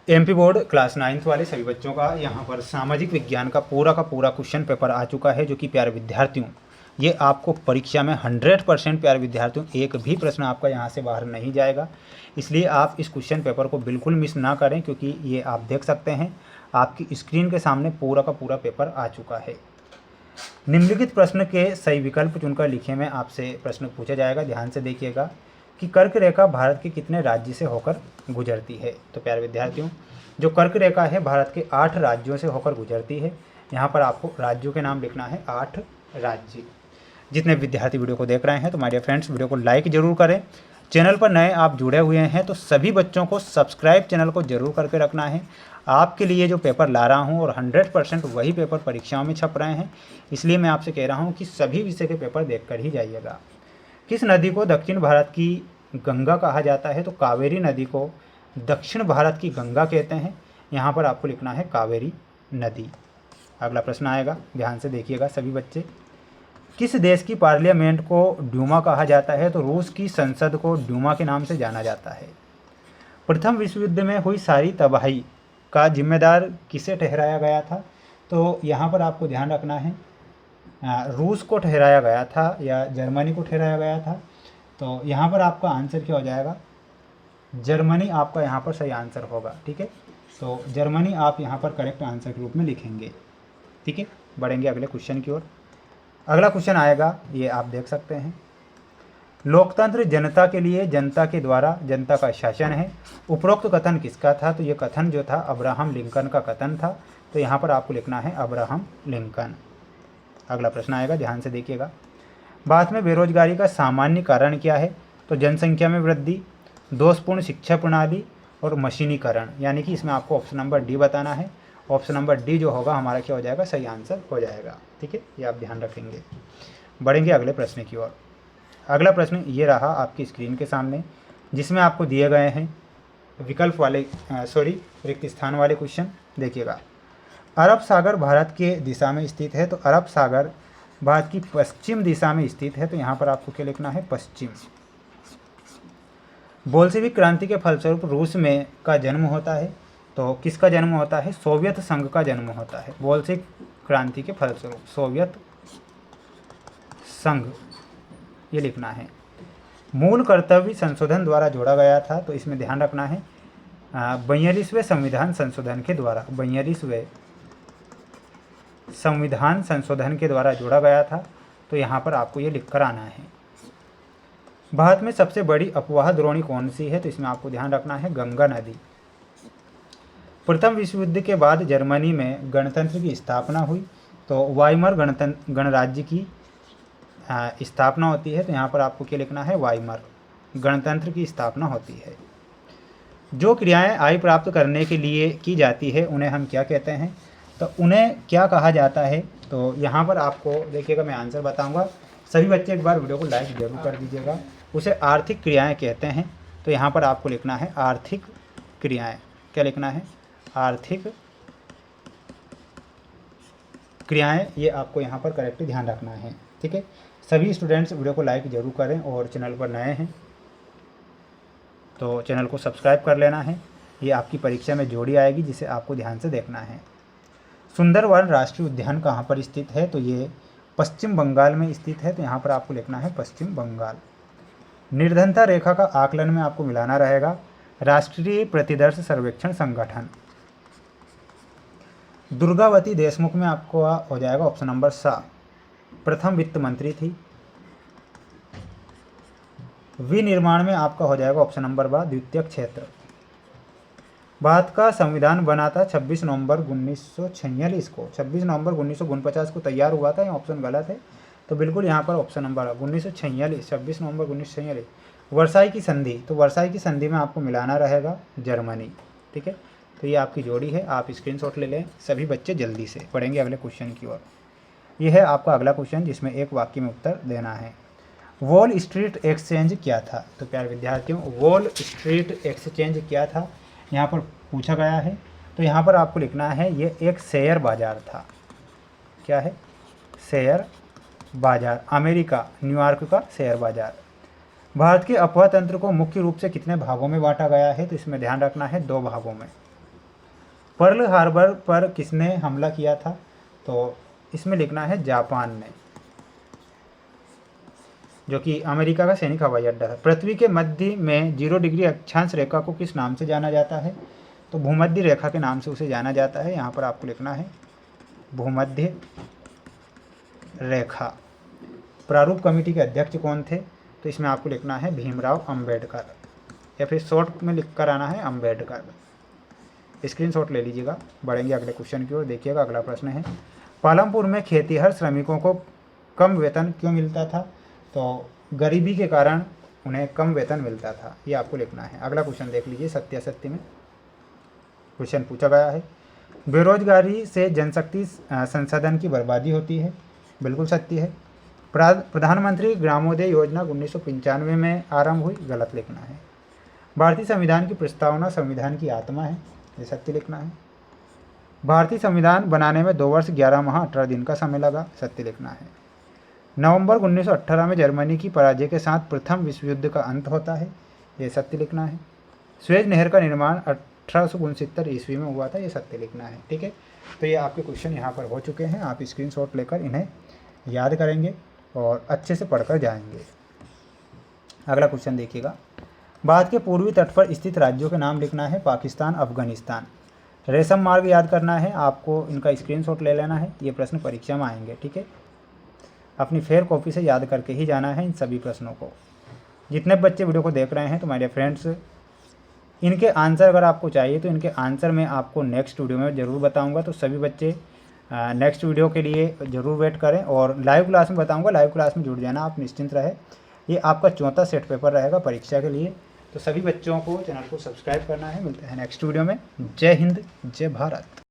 MP board class 9th वाले सभी बच्चों का यहाँ पर सामाजिक विज्ञान का पूरा क्वेश्चन पेपर आ चुका है, जो कि प्यारे विद्यार्थियों ये आपको परीक्षा में 100% प्यारे विद्यार्थियों एक भी प्रश्न आपका यहाँ से बाहर नहीं जाएगा। इसलिए आप इस क्वेश्चन पेपर को बिल्कुल मिस ना करें, क्योंकि ये आप देख सकते हैं आपकी स्क्रीन के सामने पूरा का पूरा पेपर आ चुका है। निम्नलिखित प्रश्न के सही विकल्प चुनकर लिखिए में आपसे प्रश्न पूछा जाएगा। ध्यान से देखिएगा कि कर्क रेखा भारत के कितने राज्य से होकर गुजरती है। तो प्यारे विद्यार्थियों, जो कर्क रेखा है भारत के 8 राज्यों से होकर गुजरती है। यहाँ पर आपको राज्यों के नाम लिखना है, 8 राज्य। जितने विद्यार्थी वीडियो को देख रहे हैं तो माय डियर फ्रेंड्स, वीडियो को लाइक जरूर करें। चैनल पर नए आप जुड़े हुए हैं तो सभी बच्चों को सब्सक्राइब चैनल को जरूर करके रखना है। आपके लिए जो पेपर ला रहा हूं और 100% वही पेपर परीक्षाओं में छप रहे हैं, इसलिए मैं आपसे कह रहा हूं कि सभी विषय के पेपर देखकर ही जाइएगा। किस नदी को दक्षिण भारत की गंगा कहा जाता है? तो कावेरी नदी को दक्षिण भारत की गंगा कहते हैं। यहाँ पर आपको लिखना है कावेरी नदी। अगला प्रश्न आएगा, ध्यान से देखिएगा सभी बच्चे। किस देश की पार्लियामेंट को ड्यूमा कहा जाता है? तो रूस की संसद को ड्यूमा के नाम से जाना जाता है। प्रथम विश्व युद्ध में हुई सारी तबाही का जिम्मेदार किसे ठहराया गया था? तो यहाँ पर आपको ध्यान रखना है रूस को ठहराया गया था या जर्मनी को ठहराया गया था। तो यहाँ पर आपका आंसर क्या हो जाएगा? जर्मनी आपका यहाँ पर सही आंसर होगा। ठीक है, तो जर्मनी आप यहाँ पर करेक्ट आंसर के रूप में लिखेंगे। ठीक है, बढ़ेंगे अगले क्वेश्चन की ओर। अगला क्वेश्चन आएगा, ये आप देख सकते हैं। लोकतंत्र जनता के लिए, जनता के द्वारा, जनता का शासन है। उपरोक्त कथन किसका था? तो ये कथन जो था अब्राहम लिंकन का कथन था। तो यहाँ पर आपको लिखना है अब्राहम लिंकन। अगला प्रश्न आएगा, ध्यान से देखिएगा। भारत में बेरोजगारी का सामान्य कारण क्या है? तो जनसंख्या में वृद्धि, दोषपूर्ण शिक्षा प्रणाली और मशीनीकरण। यानी कि इसमें आपको ऑप्शन नंबर डी बताना है। ऑप्शन नंबर डी जो होगा हमारा क्या हो जाएगा? सही आंसर हो जाएगा। ठीक है, ये आप ध्यान रखेंगे। बढ़ेंगे अगले प्रश्न की ओर। अगला प्रश्न ये रहा आपकी स्क्रीन के सामने, जिसमें आपको दिए गए हैं विकल्प वाले रिक्त स्थान वाले क्वेश्चन। देखिएगा, अरब सागर भारत के दिशा में स्थित है। तो अरब सागर भारत की पश्चिम दिशा में स्थित है। तो यहाँ पर आपको क्या लिखना है? पश्चिम। बोल्शेविक क्रांति के फलस्वरूप रूस में का जन्म होता है। तो किसका जन्म होता है? सोवियत संघ का जन्म होता है। बोल्शेविक क्रांति के फलस्वरूप सोवियत संघ, ये लिखना है। मूल कर्तव्य संशोधन द्वारा जोड़ा गया था। तो इसमें ध्यान रखना है 42वें संविधान संशोधन के द्वारा, 42वें संविधान संशोधन के द्वारा जोड़ा गया था। तो यहाँ पर आपको ये लिखकर आना है। भारत में सबसे बड़ी अपवाह द्रोणी कौन सी है? तो इसमें आपको ध्यान रखना है गंगा नदी। प्रथम विश्व युद्ध के बाद जर्मनी में गणतंत्र की स्थापना हुई। तो वाइमर गणराज्य की स्थापना होती है। तो यहाँ पर आपको क्या लिखना है? वाइमर गणतंत्र की स्थापना होती है। जो क्रियाएं आय प्राप्त करने के लिए की जाती है उन्हें हम क्या कहते हैं? तो उन्हें क्या कहा जाता है? तो यहाँ पर आपको देखिएगा, मैं आंसर बताऊंगा। सभी बच्चे एक बार वीडियो को लाइक जरूर कर दीजिएगा। उसे आर्थिक क्रियाएं कहते हैं। तो यहाँ पर आपको लिखना है आर्थिक क्रियाएं। क्या लिखना है? आर्थिक क्रियाएं। ये आपको यहाँ पर करेक्ट ध्यान रखना है। ठीक है, सभी स्टूडेंट्स वीडियो को लाइक जरूर करें और चैनल पर नए हैं तो चैनल को सब्सक्राइब कर लेना है। ये आपकी परीक्षा में जोड़ी आएगी, जिसे आपको ध्यान से देखना है। सुंदरवन राष्ट्रीय उद्यान कहाँ पर स्थित है? तो ये पश्चिम बंगाल में स्थित है। तो यहाँ पर आपको लिखना है पश्चिम बंगाल। निर्धनता रेखा का आकलन में आपको मिलाना रहेगा राष्ट्रीय प्रतिदर्श सर्वेक्षण संगठन। दुर्गावती देशमुख में आपको हो जाएगा ऑप्शन नंबर सा, प्रथम वित्त मंत्री थी। विनिर्माण में आपका हो जाएगा ऑप्शन नंबर बा, द्वितीय क्षेत्र। भारत का संविधान बना था 26 नवंबर 1946 को। 26 नवंबर 1949 को तैयार हुआ था। ये ऑप्शन गलत है। तो बिल्कुल यहाँ पर ऑप्शन नंबर 1946, 26 नवंबर 1946। वर्साई की संधि, तो वर्साई की संधि में आपको मिलाना रहेगा जर्मनी। ठीक है, तो ये आपकी जोड़ी है। आप स्क्रीनशॉट ले लें सभी बच्चे जल्दी से। पढ़ेंगे अगले क्वेश्चन की ओर। यह है आपका अगला क्वेश्चन, जिसमें एक वाक्य में उत्तर देना है। वॉल स्ट्रीट एक्सचेंज क्या था? तो प्यारे विद्यार्थियों, वॉल स्ट्रीट एक्सचेंज क्या था यहाँ पर पूछा गया है। तो यहाँ पर आपको लिखना है ये एक शेयर बाजार था। क्या है? शेयर बाजार। अमेरिका न्यूयॉर्क का शेयर बाजार। भारत के अफवाह तंत्र को मुख्य रूप से कितने भागों में बांटा गया है? तो इसमें ध्यान रखना है 2 भागों में। पर्ल हार्बर पर किसने हमला किया था? तो इसमें लिखना है जापान ने, जो कि अमेरिका का सैनिक हवाई अड्डा है। पृथ्वी के मध्य में 0 डिग्री अक्षांश रेखा को किस नाम से जाना जाता है? तो भूमध्य रेखा के नाम से उसे जाना जाता है। यहाँ पर आपको लिखना है भूमध्य रेखा। प्रारूप कमेटी के अध्यक्ष कौन थे? तो इसमें आपको लिखना है भीमराव अंबेडकर, या फिर शॉर्ट में लिख कर आना है अम्बेडकर। स्क्रीनशॉट ले लीजिएगा। बढ़ेंगे अगले क्वेश्चन की ओर। देखिएगा अगला प्रश्न है, पालमपुर में खेतीहर श्रमिकों को कम वेतन क्यों मिलता था? तो गरीबी के कारण उन्हें कम वेतन मिलता था, ये आपको लिखना है। अगला क्वेश्चन देख लीजिए, सत्यासत्य में क्वेश्चन पूछा गया है, बेरोजगारी से जनशक्ति संसाधन की बर्बादी होती है। बिल्कुल सत्य है। प्रधानमंत्री ग्रामोदय योजना 1995 में आरंभ हुई, गलत लिखना है। भारतीय संविधान की प्रस्तावना संविधान की आत्मा है, ये सत्य लिखना है। भारतीय संविधान बनाने में 2 वर्ष 11 माह 18 दिन का समय लगा, सत्य लिखना है। नवंबर 1918 में जर्मनी की पराजय के साथ प्रथम विश्व युद्ध का अंत होता है, ये सत्य लिखना है। स्वेज नहर का निर्माण 1869 ईस्वी में हुआ था, ये सत्य लिखना है। ठीक है, तो ये आपके क्वेश्चन यहाँ पर हो चुके हैं। आप स्क्रीनशॉट लेकर इन्हें याद करेंगे और अच्छे से पढ़कर जाएंगे। अगला क्वेश्चन देखिएगा, भारत के पूर्वी तट पर स्थित राज्यों के नाम लिखना है, पाकिस्तान, अफगानिस्तान। रेशम मार्ग याद करना है, आपको इनका स्क्रीनशॉट ले लेना है, ये प्रश्न परीक्षा में आएंगे। ठीक है, अपनी फेयर कॉपी से याद करके ही जाना है इन सभी प्रश्नों को। जितने बच्चे वीडियो को देख रहे हैं तो मेरे फ्रेंड्स, इनके आंसर अगर आपको चाहिए तो इनके आंसर मैं आपको नेक्स्ट वीडियो में ज़रूर बताऊंगा। तो सभी बच्चे नेक्स्ट वीडियो के लिए ज़रूर वेट करें, और लाइव क्लास में बताऊंगा, लाइव क्लास में जुड़ जाना, आप निश्चिंत रहे। ये आपका 4था सेट पेपर रहेगा परीक्षा के लिए। तो सभी बच्चों को चैनल को सब्सक्राइब करना है। मिलते हैं नेक्स्ट वीडियो में। जय हिंद, जय भारत।